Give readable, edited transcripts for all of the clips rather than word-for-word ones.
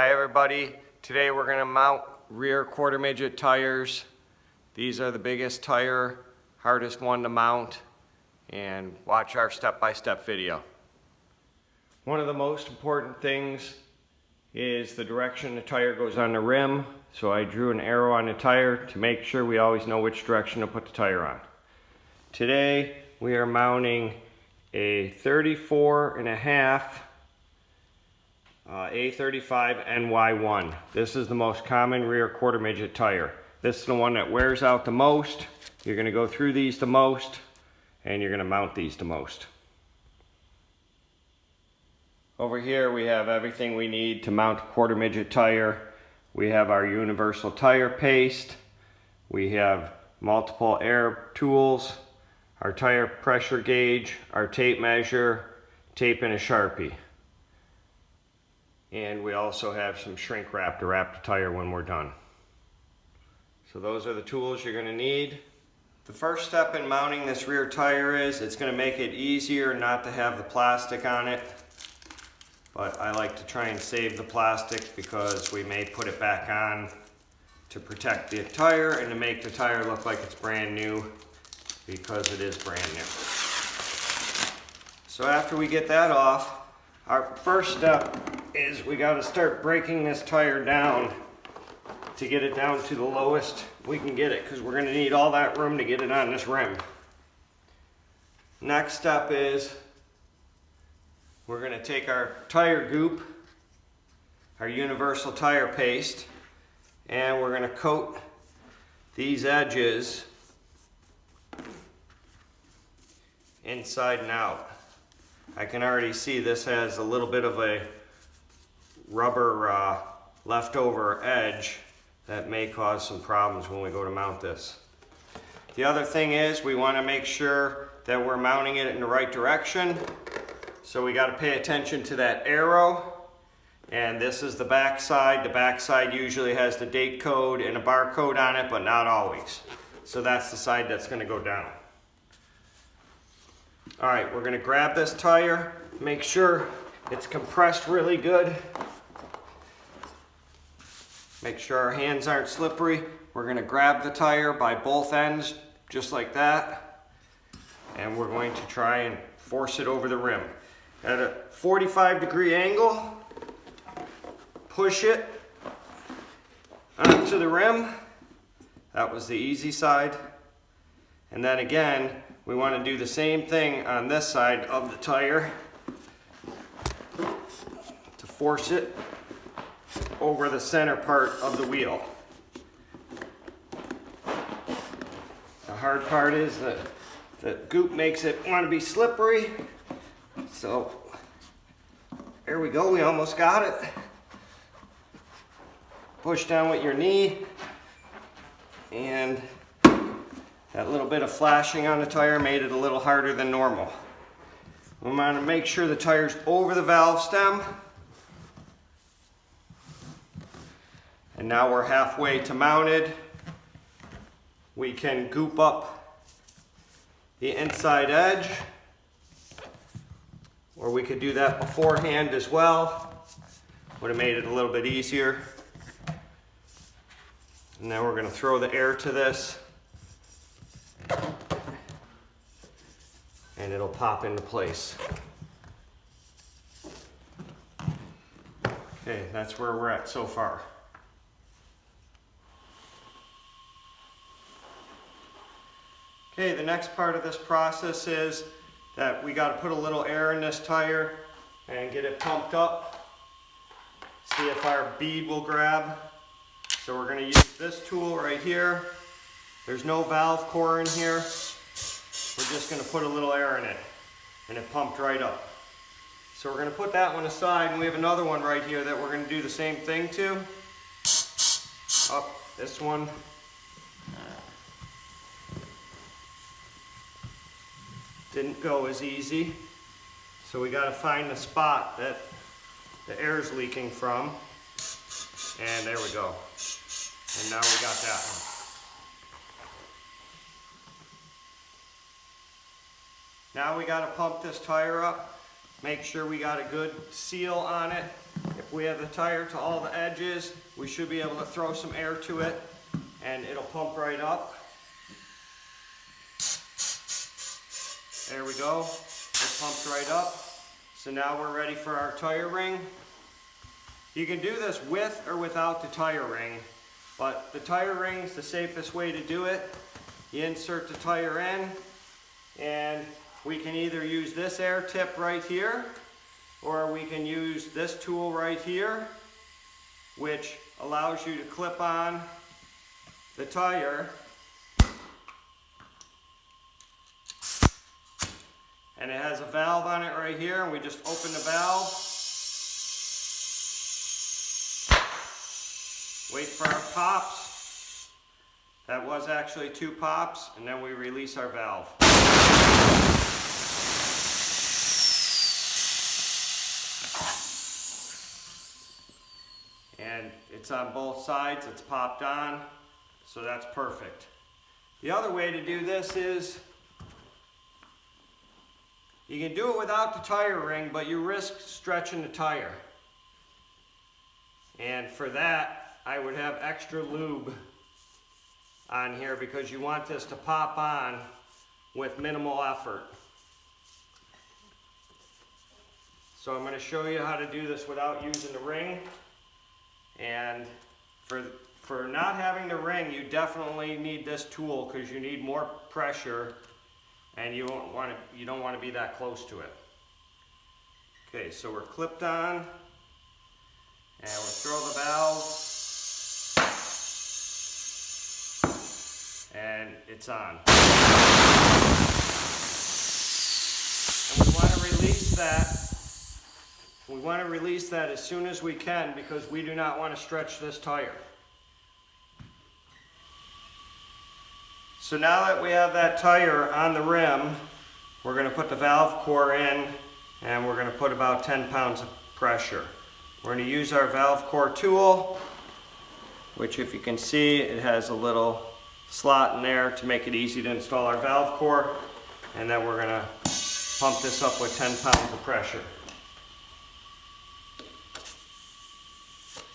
Hi everybody, today we're going to mount rear quarter midget tires. These are the biggest tire, hardest one to mount, and watch our step-by-step video. One of the most important things is the direction the tire goes on the rim, so I drew an arrow on the tire to make sure we always know which direction to put the tire on. Today we are mounting a 34.5 A35 NY1. This is the most common rear quarter midget tire. This is the one that wears out the most. You're going to go through these the most, and you're going to mount these the most. Over here we have everything we need to mount a quarter midget tire. We have our universal tire paste. We have multiple air tools, our tire pressure gauge, our tape measure, tape and a Sharpie. And we also have some shrink wrap to wrap the tire when we're done. So those are the tools you're going to need. The first step in mounting this rear tire is it's going to make it easier not to have the plastic on it. But I like to try and save the plastic because we may put it back on to protect the tire and to make the tire look like it's brand new, because it is brand new. So after we get that off, our first step is we got to start breaking this tire down to get it down to the lowest we can get it, because we're going to need all that room to get it on this rim. Next step is we're going to take our tire goop, our universal tire paste, and we're going to coat these edges inside and out. I can already see this has a little bit of a rubber leftover edge that may cause some problems when we go to mount this. The other thing is we want to make sure that we're mounting it in the right direction. So we got to pay attention to that arrow, and this is the back side. The back side usually has the date code and a barcode on it, but not always. So that's the side that's going to go down. All right, we're going to grab this tire, make sure it's compressed really good. Make sure our hands aren't slippery. We're going to grab the tire by both ends, just like that, and we're going to try and force it over the rim. At a 45-degree angle, push it onto the rim. That was the easy side. And then again, we want to do the same thing on this side of the tire to force it over the center part of the wheel. The hard part is that the goop makes it want to be slippery. So there we go, we almost got it. Push down with your knee, and that little bit of flashing on the tire made it a little harder than normal. We want to make sure the tire's over the valve stem. And now we're halfway to mounted. We can goop up the inside edge, or we could do that beforehand as well. Would have made it a little bit easier. And now we're going to throw the air to this, and it'll pop into place. Okay, that's where we're at so far. Okay, the next part of this process is that we got to put a little air in this tire and get it pumped up. See if our bead will grab. So we're going to use this tool right here. There's no valve core in here. We're just going to put a little air in it, and it pumped right up. So we're going to put that one aside, and we have another one right here that we're going to do the same thing to. This one. Didn't go as easy. So we got to find the spot that the air is leaking from. And there we go. And now we got that one. Now we got to pump this tire up, make sure we got a good seal on it. It we have the tire to all the edges. We should be able to throw some air to it and it'll pump right up. There we go. It pumped right up. So now we're ready for our tire ring. You can do this with or without the tire ring, but the tire ring is the safest way to do it. You insert the tire in, and we can either use this air tip right here, or we can use this tool right here, which allows you to clip on the tire. And it has a valve on it right here, and we just open the valve, wait for our pops. That was actually 2 pops, and then we release our valve. And it's on both sides, it's popped on, so that's perfect. The other way to do this is, you can do it without the tire ring, but you risk stretching the tire. And for that, I would have extra lube on here because you want this to pop on with minimal effort. So I'm going to show you how to do this without using the ring. And for not having the ring, you definitely need this tool because you need more pressure. And you don't want to be that close to it. Okay, so we're clipped on, and we'll throw the valve, and it's on. And we want to release that. We want to release that as soon as we can because we do not want to stretch this tire. So now that we have that tire on the rim, we're going to put the valve core in, and we're going to put about 10 pounds of pressure. We're going to use our valve core tool, which if you can see, it has a little slot in there to make it easy to install our valve core, and then we're going to pump this up with 10 pounds of pressure.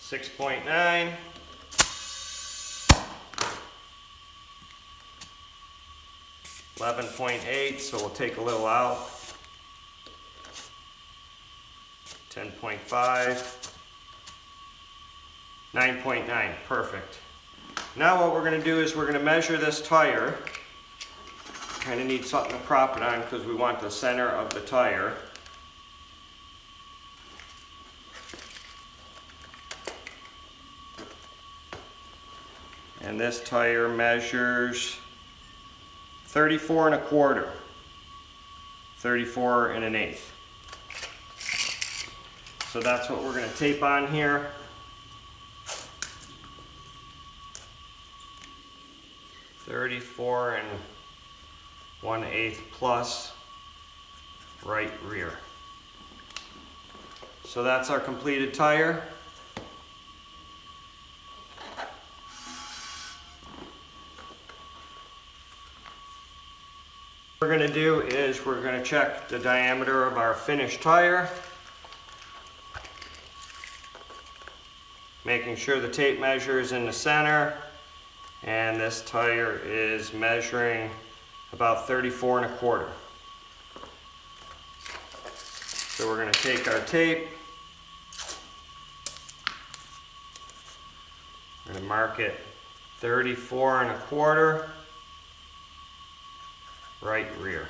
6.9. 11.8, so we'll take a little out. 10.5. 9.9, perfect. Now what we're going to do is we're going to measure this tire. Kind of need something to prop it on because we want the center of the tire. And this tire measures 34 1/4, 34 1/8. So that's what we're going to tape on here. (34 1/8) plus right rear. So that's our completed tire. What we're going to do is we're going to check the diameter of our finished tire, making sure the tape measure is in the center, and this tire is measuring about 34 1/4. So we're going to take our tape, we're going to mark it 34 1/4. Right rear.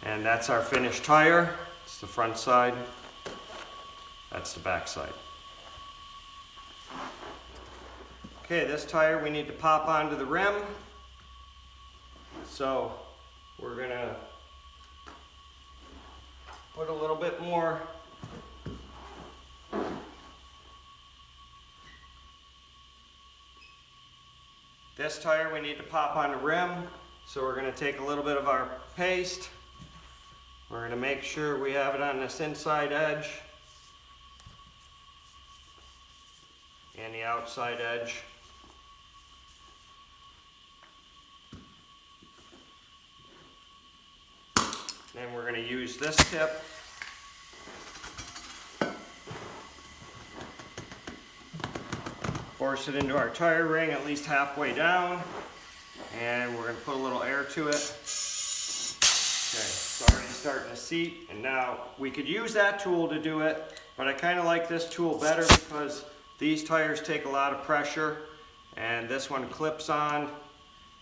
And that's our finished tire. It's the front side. That's the back side. Okay, this tire we need to pop onto the rim. So we're gonna put a little bit more this tire we need to pop on the rim, so we're going to take a little bit of our paste. We're going to make sure we have it on this inside edge and the outside edge. Then we're going to use this tip Force it into our tire ring at least halfway down, and we're going to put a little air to it. Okay, it's already starting to seat, and now we could use that tool to do it, but I kind of like this tool better because these tires take a lot of pressure, and this one clips on,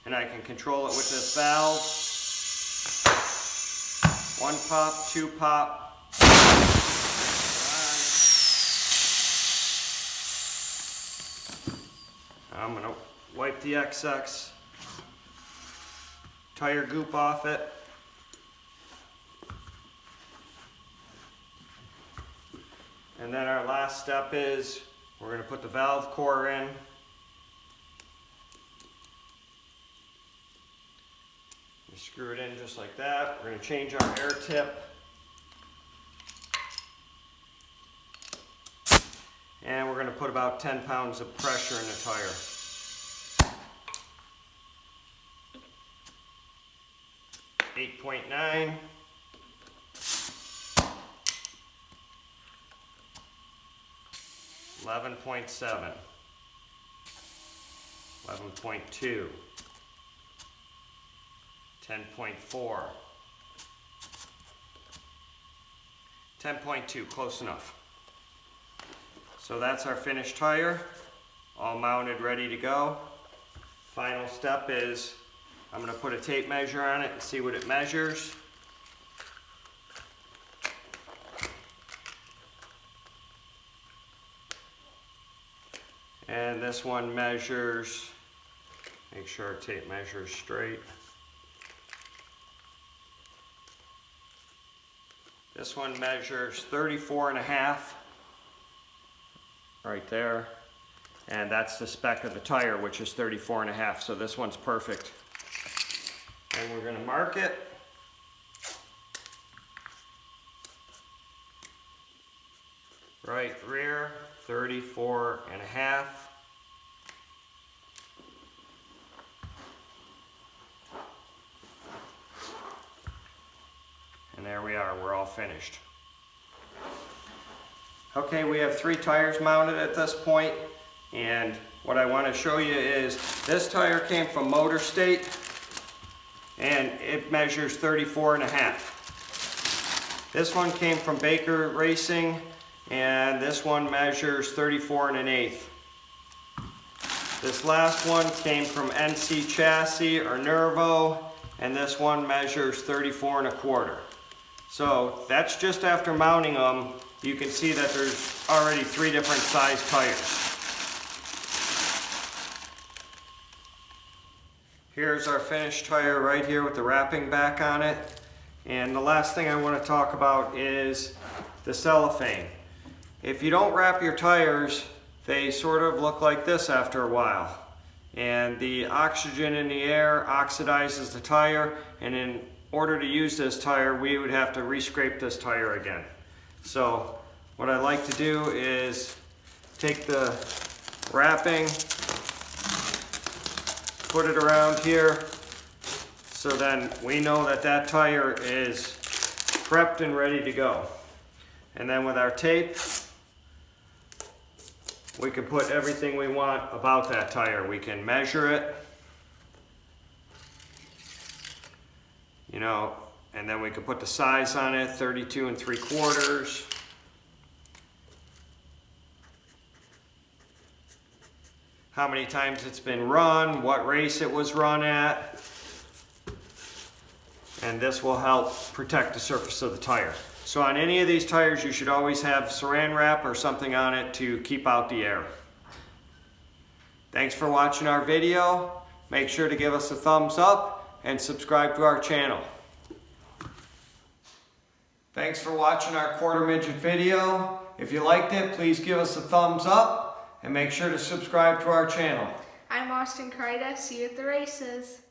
and I can control it with this valve. 1 pop, 2 pop. I'm going to wipe the excess tire goop off it. And then our last step is we're going to put the valve core in. We screw it in just like that. We're going to change our air tip. And we're going to put about 10 pounds of pressure in the tire. 8.9. 11.7. 11.2. 10.4. 10.2, close enough. So that's our finished tire, all mounted, ready to go. Final step is I'm going to put a tape measure on it and see what it measures. And this one measures, make sure our tape measure is straight. This one measures 34.5. Right there, and that's the spec of the tire, which is 34.5, so this one's perfect. And we're going to mark it. Right rear, 34.5. And there we are, we're all finished. Okay, we have 3 tires mounted at this point, and what I want to show you is this tire came from Motor State, and it measures 34.5. This one came from Baker Racing, and this one measures 34.125. This last one came from NC Chassis or Nervo, and this one measures 34.25. So that's just after mounting them. You can see that there's already 3 different size tires. Here's our finished tire right here with the wrapping back on it. And the last thing I want to talk about is the cellophane. If you don't wrap your tires, they sort of look like this after a while. And the oxygen in the air oxidizes the tire, and in order to use this tire, we would have to re-scrape this tire again. So what I like to do is take the wrapping, put it around here, so then we know that that tire is prepped and ready to go. And then with our tape, we can put everything we want about that tire. We can measure it, you know, and then we can put the size on it, 32 3/4. How many times it's been run, what race it was run at. And this will help protect the surface of the tire. So on any of these tires, you should always have saran wrap or something on it to keep out the air. Thanks for watching our video. Make sure to give us a thumbs up and subscribe to our channel. Thanks for watching our Quarter Midget video. If you liked it, please give us a thumbs up and make sure to subscribe to our channel. I'm Austin Kreida. See you at the races.